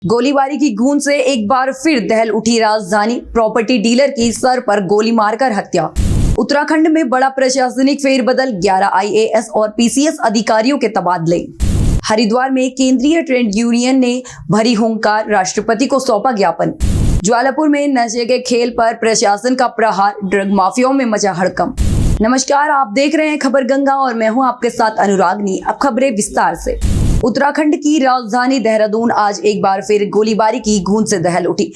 गोलीबारी की गूंज से एक बार फिर दहल उठी राजधानी। प्रॉपर्टी डीलर की सर पर गोली मारकर हत्या। उत्तराखंड में बड़ा प्रशासनिक फेरबदल, 11 आईएएस और पीसीएस अधिकारियों के तबादले। हरिद्वार में केंद्रीय ट्रेड यूनियन ने भरी हुंकार, राष्ट्रपति को सौंपा ज्ञापन। ज्वालापुर में नशे के खेल पर प्रशासन का प्रहार, ड्रग माफियाओं में मचा हड़कंप। नमस्कार, आप देख रहे हैं खबर गंगा और मैं हूं आपके साथ अनुरागनी। अब खबरें विस्तार से। उत्तराखंड की राजधानी देहरादून आज एक बार फिर गोलीबारी की गूंज से दहल उठी,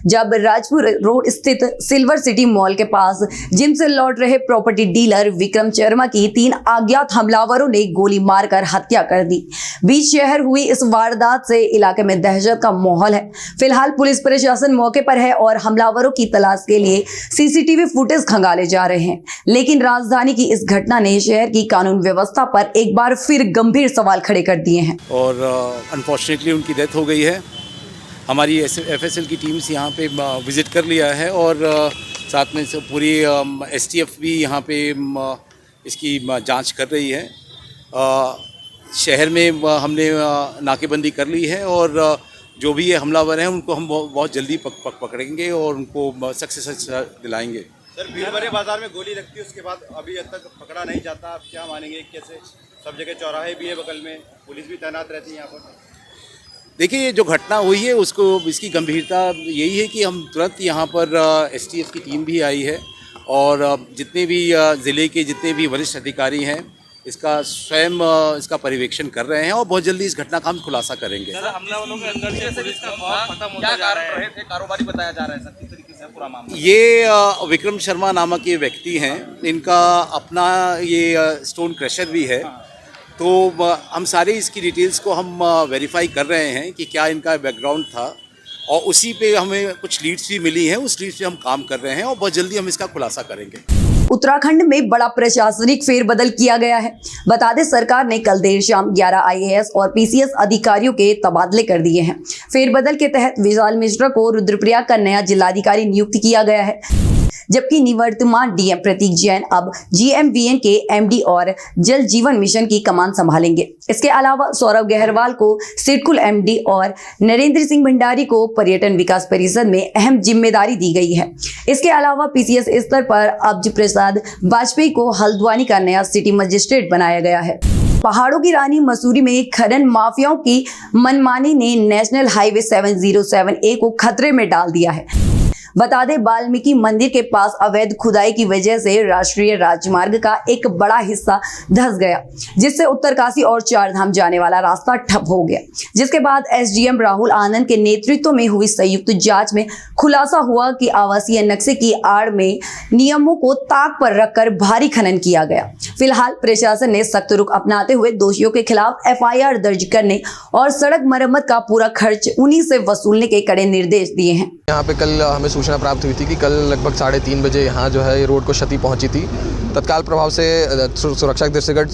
जब राजपुर रोड स्थित सिल्वर सिटी मॉल के पास जिम से लौट रहे प्रॉपर्टी डीलर विक्रम शर्मा की 3 अज्ञात हमलावरों ने गोली मारकर हत्या कर दी। बीच शहर हुई इस वारदात से इलाके में दहशत का माहौल है। फिलहाल पुलिस प्रशासन मौके पर है और हमलावरों की तलाश के लिए सीसीटीवी फुटेज खंगाले जा रहे हैं। लेकिन राजधानी की इस घटना ने शहर की कानून व्यवस्था पर एक बार फिर गंभीर सवाल खड़े कर दिए हैं। और अनफॉर्चुनेटली उनकी डेथ हो गई है। हमारी एफएसएल की टीम्स यहाँ पे विज़िट कर लिया है और साथ में से पूरी एसटीएफ भी यहाँ पे इसकी जांच कर रही है। शहर में हमने नाकेबंदी कर ली है और जो भी ये हमलावर हैं उनको हम बहुत जल्दी पकड़ेंगे और उनको सख्त से सख्त दिलाएंगे। सर, भीड़ भरे बाजार में गोली लगती है, उसके बाद अभी तक पकड़ा नहीं जाता, आप क्या मानेंगे? कैसे सब जगह चौराहे भी है, बगल में पुलिस भी तैनात रहती है यहाँ पर? देखिए, ये जो घटना हुई है उसको इसकी गंभीरता यही है कि हम तुरंत यहाँ पर एसटीएफ की टीम भी आई है और जितने भी ज़िले के जितने भी वरिष्ठ अधिकारी हैं इसका स्वयं इसका पर्यवेक्षण कर रहे हैं और बहुत जल्दी इस घटना का हम खुलासा करेंगे। सर, हमलावरों के अंदर से पुलिस का खौफ खत्म होता जा रहा है। क्या कारण रहे थे? कारोबारी बताया जा रहा है सर, किस तरीके से पूरा मामला? ये विक्रम शर्मा नामक ये व्यक्ति हैं, इनका अपना ये स्टोन क्रशर भी है। तो हम सारे इसकी डिटेल्स को हम वेरीफाई कर रहे हैं कि क्या इनका बैकग्राउंड था और उसी पे हमें कुछ लीड्स भी मिली हैं, उस लीड्स पे हम काम कर रहे हैं और बहुत जल्दी हम इसका खुलासा करेंगे। उत्तराखंड में बड़ा प्रशासनिक फेरबदल किया गया है। बता दें, सरकार ने कल देर शाम 11 आईएएस और पीसीएस अधिकारियों के तबादले कर दिए हैं। फेरबदल के तहत विशाल मिश्रा को रुद्रप्रयाग का नया जिलाधिकारी नियुक्त किया गया है, जबकि निवर्तमान डीएम प्रतीक जैन अब जीएमवीएन के एमडी और जल जीवन मिशन की कमान संभालेंगे। इसके अलावा सौरभ गहरवाल को सिडकुल एमडी और नरेंद्र सिंह भंडारी को पर्यटन विकास परिषद में अहम जिम्मेदारी दी गई है। इसके अलावा पीसीएस स्तर पर अब्ज प्रसाद वाजपेयी को हल्द्वानी का नया सिटी मजिस्ट्रेट बनाया गया है। पहाड़ों की रानी मसूरी में खनन माफियाओं की मनमानी ने नेशनल हाईवे 707A को खतरे में डाल दिया है। बता दें, वाल्मीकि मंदिर के पास अवैध खुदाई की वजह से राष्ट्रीय राजमार्ग का एक बड़ा हिस्सा धंस गया, जिससे उत्तरकाशी और चारधाम जाने वाला रास्ता ठप हो गया। जिसके बाद एसडीएम राहुल आनंद के नेतृत्व में हुई संयुक्त जांच में खुलासा हुआ कि आवासीय नक्शे की आड़ में नियमों को ताक पर रखकर भारी खनन किया गया। फिलहाल प्रशासन ने सख्त रुख अपनाते हुए दोषियों के खिलाफ एफआईआर दर्ज करने और सड़क मरम्मत का पूरा खर्च उन्हीं से वसूलने के कड़े निर्देश दिए हैं। यहाँ पे कल हमें सूचना प्राप्त हुई थी कि कल लगभग 3:30 बजे यहाँ जो है ये रोड को क्षति पहुँची थी। तत्काल प्रभाव से सुरक्षा के दृष्टिगत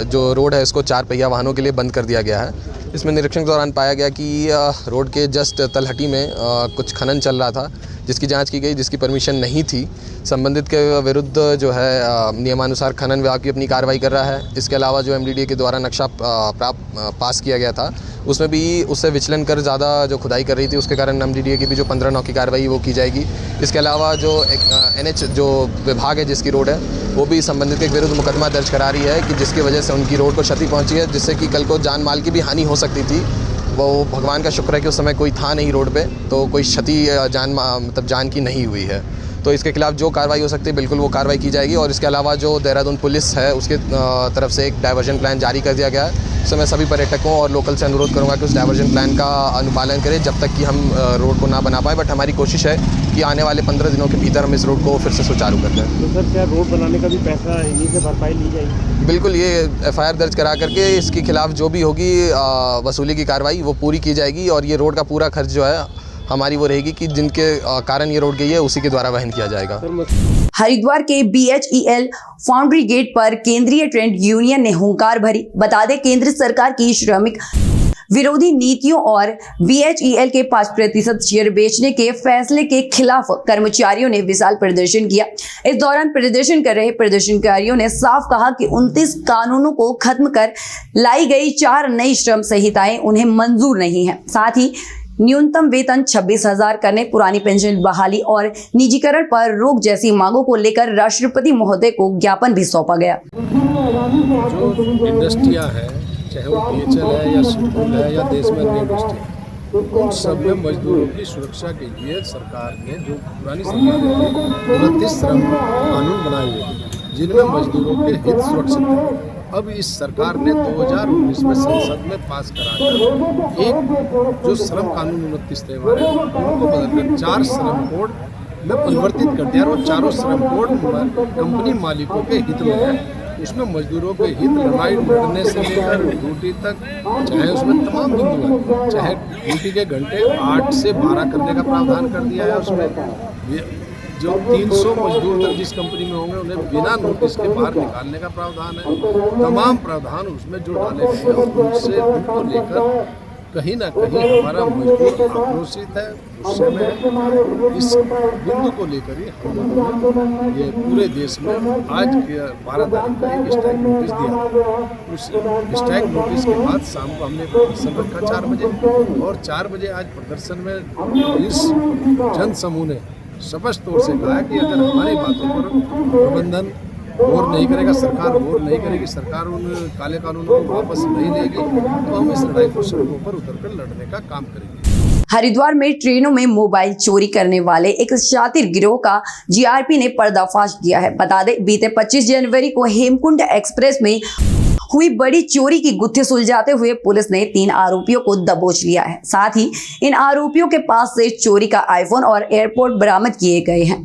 जो रोड है इसको 4 पहिया वाहनों के लिए बंद कर दिया गया है। इसमें निरीक्षण के दौरान पाया गया कि रोड के जस्ट तलहटी में कुछ खनन चल रहा था, जिसकी जांच की गई, जिसकी परमिशन नहीं थी। संबंधित के विरुद्ध जो है नियमानुसार खनन विभाग की अपनी कार्रवाई कर रहा है। इसके अलावा जो एमडीडीए के द्वारा नक्शा पास किया गया था उसमें भी उससे विचलन कर ज़्यादा जो खुदाई कर रही थी, उसके कारण एमडीडीए की भी जो 15/9 की कार्रवाई वो की जाएगी। इसके अलावा जो एनएच जो विभाग है जिसकी रोड है वो भी संबंधित के विरुद्ध मुकदमा दर्ज करा रही है कि जिसकी वजह से उनकी रोड को क्षति पहुँची है, जिससे कि कल को जान माल की भी हानि हो सकती थी। वो भगवान का शुक्र है कि उस समय कोई था नहीं रोड पे, तो कोई क्षति जान की नहीं हुई है। तो इसके खिलाफ जो कार्रवाई हो सकती है बिल्कुल वो कार्रवाई की जाएगी। और इसके अलावा जो देहरादून पुलिस है उसके तरफ से एक डाइवर्जन प्लान जारी कर दिया गया है। तो मैं सभी पर्यटकों और लोकल से अनुरोध करूंगा कि उस डाइवर्जन प्लान का अनुपालन करें जब तक कि हम रोड को ना बना पाए। बट हमारी कोशिश है कि आने वाले 15 दिनों के भीतर हम इस रोड को फिर से सुचारू कर दें। तो सर, क्या रोड बनाने का भी पैसा इन्हीं से भरपाई ली जाएगी? बिल्कुल, ये एफआईआर दर्ज करा करके इसके खिलाफ जो भी होगी वसूली की कार्रवाई वो पूरी की जाएगी और ये रोड का पूरा खर्च जो है हमारी वो रहेगी कि जिनके कारण ये रोड गई है उसी के द्वारा वहन किया जाएगा। हरिद्वार के BHEL फाउंड्री गेट पर केंद्रीय ट्रेड यूनियन ने हुंकार भरी। बता दें, केंद्र सरकार की श्रमिक विरोधी नीतियों और BHEL के 5% शेयर बेचने के फैसले के खिलाफ कर्मचारियों ने विशाल प्रदर्शन किया। इस दौरान प्रदर्शन कर रहे प्रदर्शनकारियों ने साफ कहा कि 29 कानूनों को खत्म कर लाई गई 4 नई श्रम संहिताएं उन्हें मंजूर नहीं है। साथ ही न्यूनतम वेतन 26,000 करने, पुरानी पेंशन बहाली और निजीकरण पर रोक जैसी मांगों को लेकर राष्ट्रपति महोदय को ज्ञापन भी सौंपा गया। जो इंडस्ट्रियाँ हैं, चाहे वो BHEL है या स्टील है या देश में अन्य इंडस्ट्री, उन सब में मजदूरों की सुरक्षा के लिए सरकार ने, जो पुरानी सरकार ने 29 श्रम कानून बनाए हुए थे जिनमें मजदूरों के हित सुरक्षित थे। अब इस सरकार ने 2019 में संसद में पास कराकर एक जो श्रम कानून 29 थे हमारे, उनको बदलकर 4 श्रम कोड में परिवर्तित कर दिया। और वो चारों श्रम कोड कंपनी मालिकों के हित में है। उसमें मजदूरों के हित लड़ने से लेकर ड्यूटी तक, चाहे उसमें तमाम बिंदु हैं, चाहे ड्यूटी के घंटे 8 से 12 करने का प्रावधान कर दिया है। उसमें जो 300 मजदूर तक जिस कंपनी में होंगे उन्हें बिना नोटिस के बाहर निकालने का प्रावधान है। तमाम प्रावधान उसमें जो डाले गए हैं उनसे उनको लेकर कहीं ना कहीं हमारा मजदूर आक्रोशित है, गुस्से में है। इस बिंदु को लेकर ही हम लोगों ने ये पूरे देश में आज 12 तारीख को एक स्ट्राइक नोटिस दिया। उस स्ट्राइक नोटिस के बाद शाम को हमने प्रदर्शन रखा 4 बजे, और 4 बजे आज प्रदर्शन में इस जन समूह ने स्पष्ट तौर से कहा कि अगर हमारी बातों पर प्रबंधन गौर नहीं करेगा, सरकार गौर नहीं करेगी, सरकार उन काले कानूनों को वापस नहीं लेगी, तो हम इस लड़ाई को सड़कों पर उतरकर लड़ने का काम करेंगे। हरिद्वार में ट्रेनों में मोबाइल चोरी करने वाले एक शातिर गिरोह का GRP ने पर्दाफाश किया है। बता दें, बीते 25 जनवरी को हेमकुंड एक्सप्रेस में हुई बड़ी चोरी की गुत्थी सुलझाते हुए पुलिस ने 3 आरोपियों को दबोच लिया है। साथ ही इन आरोपियों के पास से चोरी का आईफोन और एयरपोर्ट बरामद किए गए हैं।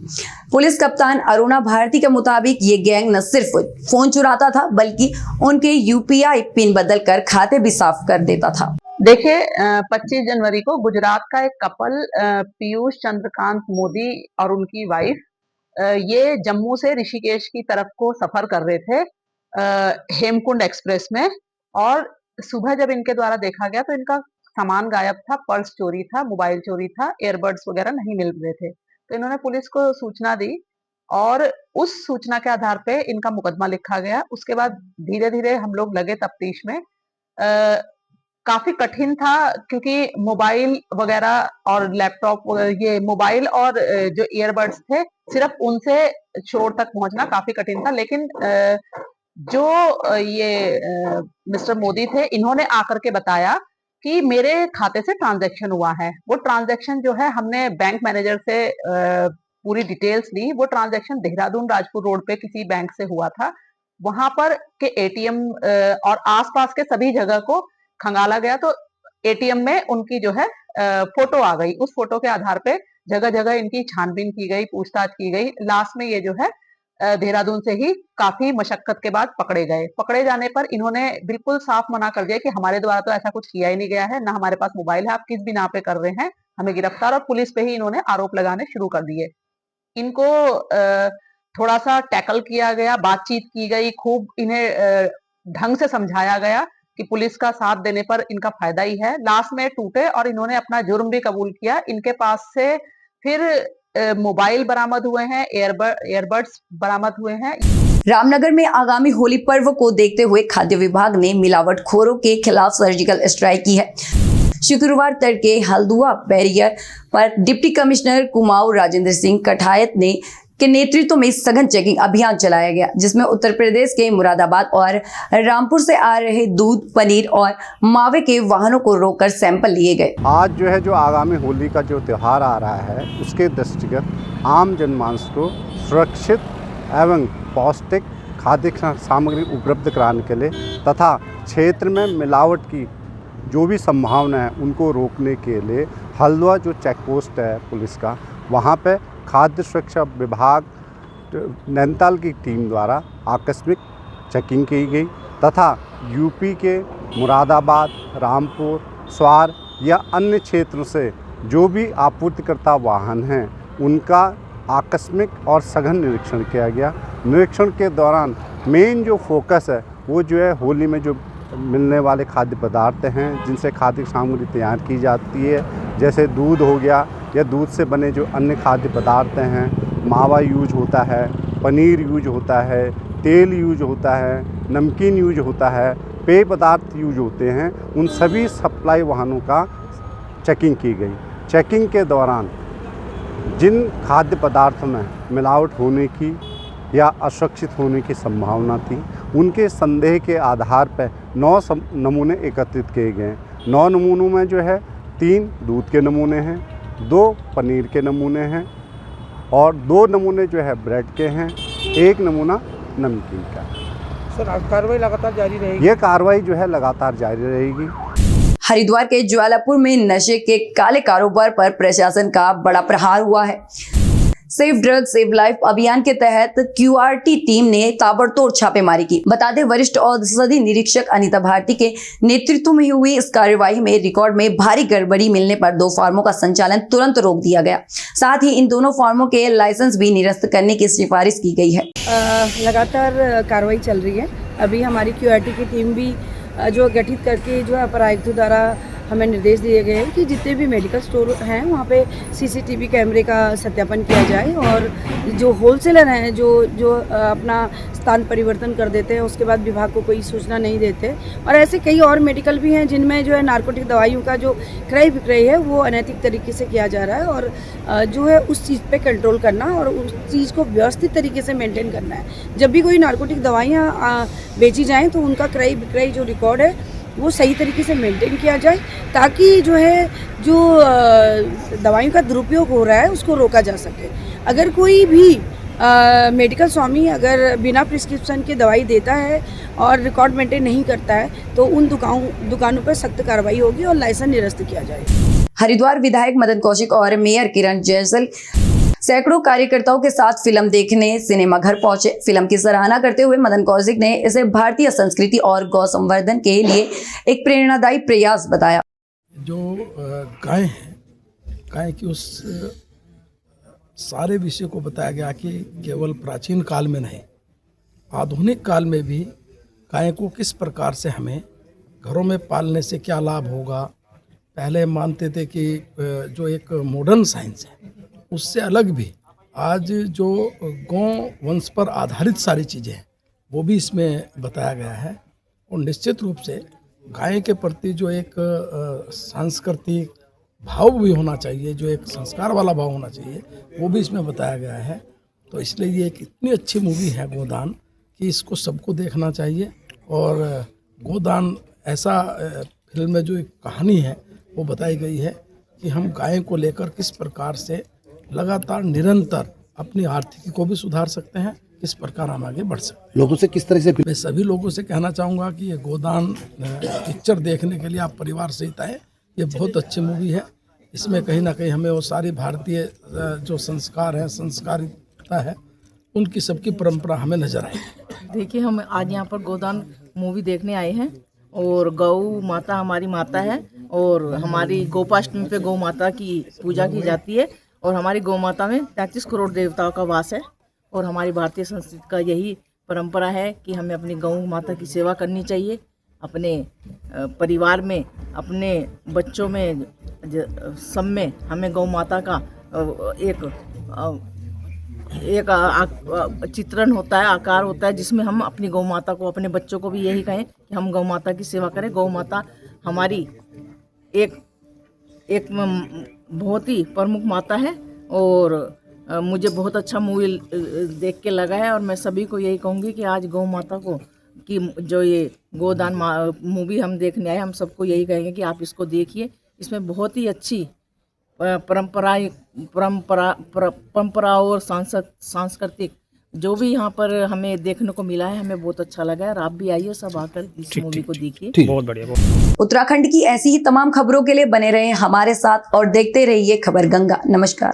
पुलिस कप्तान अरुणा भारती के मुताबिक ये गैंग न सिर्फ फोन चुराता था, बल्कि उनके UPI पिन बदलकर खाते भी साफ कर देता था। देखिए, 25 जनवरी को गुजरात का एक कपल पीयूष चंद्रकांत मोदी और उनकी वाइफ ये जम्मू से ऋषिकेश की तरफ को सफर कर रहे थे हेमकुंड एक्सप्रेस में, और सुबह जब इनके द्वारा देखा गया तो इनका सामान गायब था, पर्स चोरी था, मोबाइल चोरी था, एयरबड्स वगैरह नहीं मिल रहे थे। तो इन्होंने पुलिस को सूचना दी और उस सूचना के आधार पे इनका मुकदमा लिखा गया। उसके बाद धीरे धीरे हम लोग लगे तफ्तीश में। काफी कठिन था क्योंकि मोबाइल वगैरह और लैपटॉप, ये मोबाइल और जो ईयरबड्स थे, सिर्फ उनसे चोर तक पहुंचना काफी कठिन था। लेकिन जो ये मिस्टर मोदी थे, इन्होंने आकर के बताया कि मेरे खाते से ट्रांजैक्शन हुआ है। वो ट्रांजैक्शन जो है, हमने बैंक मैनेजर से पूरी डिटेल्स ली। वो ट्रांजैक्शन देहरादून राजपुर रोड पे किसी बैंक से हुआ था। वहां पर के ATM और आसपास के सभी जगह को खंगाला गया, तो ATM में उनकी जो है फोटो आ गई। उस फोटो के आधार पे जगह जगह इनकी छानबीन की गई, पूछताछ की गई। लास्ट में ये जो है देहरादून से ही काफी मशक्कत के बाद पकड़े गए। पकड़े जाने पर इन्होंने बिल्कुल साफ मना कर दिया कि हमारे द्वारा तो ऐसा कुछ किया ही नहीं गया है, ना हमारे पास मोबाइल है, आप किस बिना पे कर रहे हैं हमें गिरफ्तार। और पुलिस पे ही इन्होंने आरोप लगाने शुरू कर दिए। इनको थोड़ा सा टैकल किया गया, बातचीत की गई, खूब इन्हें ढंग से समझाया गया कि पुलिस का साथ देने पर इनका फायदा ही है। लास्ट में टूटे और इन्होंने अपना जुर्म भी कबूल किया। इनके पास से फिर मोबाइल बरामद हुए हैं, एयरबड्स बरामद हुए हैं। रामनगर में आगामी होली पर्व को देखते हुए खाद्य विभाग ने मिलावटखोरों के खिलाफ सर्जिकल स्ट्राइक की है। शुक्रवार तड़के हल्दुआ बैरियर पर डिप्टी कमिश्नर कुमाऊं राजेंद्र सिंह कठायत के नेतृत्व में सघन चेकिंग अभियान चलाया गया, जिसमें उत्तर प्रदेश के मुरादाबाद और रामपुर से आ रहे दूध, पनीर और मावे के वाहनों को रोककर सैंपल लिए गए। आज जो है, जो आगामी होली का जो त्यौहार आ रहा है, उसके दृष्टिगत आम जनमानस को सुरक्षित एवं पौष्टिक खाद्य सामग्री उपलब्ध कराने के लिए तथा क्षेत्र में मिलावट की जो भी संभावना है उनको रोकने के लिए हल्द्वा जो चेक पोस्ट है पुलिस का, वहाँ पे खाद्य सुरक्षा विभाग नैनीताल की टीम द्वारा आकस्मिक चेकिंग की गई तथा यूपी के मुरादाबाद, रामपुर, स्वार या अन्य क्षेत्रों से जो भी आपूर्तिकर्ता वाहन हैं उनका आकस्मिक और सघन निरीक्षण किया गया। निरीक्षण के दौरान मेन जो फोकस है वो जो है होली में जो मिलने वाले खाद्य पदार्थ हैं जिनसे खाद्य सामग्री तैयार की जाती है, जैसे दूध हो गया या दूध से बने जो अन्य खाद्य पदार्थ हैं, मावा यूज होता है, पनीर यूज होता है, तेल यूज होता है, नमकीन यूज होता है, पेय पदार्थ यूज होते हैं। उन सभी सप्लाई वाहनों का चेकिंग की गई। चेकिंग के दौरान जिन खाद्य पदार्थ में मिलावट होने की या असुरक्षित होने की संभावना थी, उनके संदेह के आधार पर 9 नमूने एकत्रित किए गए। 9 नमूनों में जो है 3 दूध के नमूने हैं, 2 पनीर के नमूने हैं और 2 नमूने जो है ब्रेड के हैं, 1 नमूना नमकीन का। सर कार्रवाई लगातार जारी रहेगी? ये कार्रवाई जो है लगातार जारी रहेगी। हरिद्वार के ज्वालापुर में नशे के काले कारोबार पर प्रशासन का बड़ा प्रहार हुआ है। सेफ ड्रग सेव लाइफ अभियान के तहत QRT टीम ने ताबड़तोड़ छापेमारी की। बता दें, वरिष्ठ औषधि निरीक्षक अनीता भारती के नेतृत्व में हुई इस कार्यवाही में रिकॉर्ड में भारी गड़बड़ी मिलने पर 2 फार्मों का संचालन तुरंत रोक दिया गया। साथ ही इन दोनों फार्मों के लाइसेंस भी निरस्त करने की सिफारिश की गई है। लगातार कार्रवाई चल रही है। अभी हमारी QRT की टीम भी जो गठित करके जो अपर आयुक्त द्वारा हमें निर्देश दिए गए हैं कि जितने भी मेडिकल स्टोर हैं वहाँ पे CCTV कैमरे का सत्यापन किया जाए और जो होलसेलर हैं जो अपना स्थान परिवर्तन कर देते हैं, उसके बाद विभाग को कोई सूचना नहीं देते, और ऐसे कई और मेडिकल भी हैं जिनमें जो है नारकोटिक दवाइयों का जो क्रय विक्रय है वो अनैतिक तरीके से किया जा रहा है, और जो है उस चीज़ पे कंट्रोल करना और उस चीज़ को व्यवस्थित तरीके से मेंटेन करना है। जब भी कोई नारकोटिक दवाइयाँ बेची जाएँ तो उनका क्रय विक्रय जो रिकॉर्ड है वो सही तरीके से मेंटेन किया जाए, ताकि जो है जो दवाइयों का दुरुपयोग हो रहा है उसको रोका जा सके। अगर कोई भी मेडिकल स्वामी अगर बिना प्रिस्क्रिप्शन के दवाई देता है और रिकॉर्ड मेंटेन नहीं करता है तो उन दुकानों पर सख्त कार्रवाई होगी और लाइसेंस निरस्त किया जाएगा। हरिद्वार विधायक मदन कौशिक और मेयर किरण जैसल सैकड़ों कार्यकर्ताओं के साथ फिल्म देखने सिनेमा घर पहुंचे। फिल्म की सराहना करते हुए मदन कौशिक ने इसे भारतीय संस्कृति और गौ संवर्धन के लिए एक प्रेरणादायी प्रयास बताया। जो गाय है, गाय की उस सारे विषय को बताया गया कि केवल प्राचीन काल में नहीं, आधुनिक काल में भी गाय को किस प्रकार से हमें घरों में पालने से क्या लाभ होगा। पहले मानते थे कि जो एक मॉडर्न साइंस है उससे अलग भी आज जो गौ वंश पर आधारित सारी चीज़ें हैं वो भी इसमें बताया गया है। और निश्चित रूप से गाय के प्रति जो एक सांस्कृतिक भाव भी होना चाहिए, जो एक संस्कार वाला भाव होना चाहिए, वो भी इसमें बताया गया है। तो इसलिए ये एक इतनी अच्छी मूवी है गोदान कि इसको सबको देखना चाहिए। और गोदान ऐसा फिल्म में जो एक कहानी है वो बताई गई है कि हम गाय को लेकर किस प्रकार से लगातार निरंतर अपनी आर्थिकी को भी सुधार सकते हैं, किस प्रकार हम आगे बढ़ सकते हैं। लोगों से किस तरह से मैं सभी लोगों से कहना चाहूँगा कि ये गोदान पिक्चर देखने के लिए आप परिवार सहित आए। ये बहुत अच्छी मूवी है। इसमें कहीं ना कहीं हमें वो सारी भारतीय जो संस्कार है, संस्कारिता है, उनकी सबकी परंपरा हमें नजर आई। देखिए, हम आज यहाँ पर गोदान मूवी देखने आए हैं और गौ माता हमारी माता है और हमारी गोपाष्टमी पे गौ माता की पूजा की जाती है और हमारी गौ माता में 33 करोड़ देवताओं का वास है। और हमारी भारतीय संस्कृति का यही परंपरा है कि हमें अपनी गौ माता की सेवा करनी चाहिए। अपने परिवार में, अपने बच्चों में, सब में हमें गौ माता का एक चित्रण होता है, आकार होता है, जिसमें हम अपनी गौ माता को, अपने बच्चों को भी यही कहें कि हम गौ माता की सेवा करें। गौ माता हमारी एक बहुत ही प्रमुख माता है और मुझे बहुत अच्छा मूवी देख के लगा है। और मैं सभी को यही कहूँगी कि आज गौ माता को कि जो ये गोदान मूवी हम देखने आए, हम सबको यही कहेंगे कि आप इसको देखिए। इसमें बहुत ही अच्छी परंपरा और सांस्कृतिक जो भी यहाँ पर हमें देखने को मिला है, हमें बहुत अच्छा लगा है। और आप भी आइए, सब आकर इस मूवी को देखिए। बहुत बढ़िया। उत्तराखंड की ऐसी ही तमाम खबरों के लिए बने रहें हमारे साथ और देखते रहिए खबर गंगा। नमस्कार।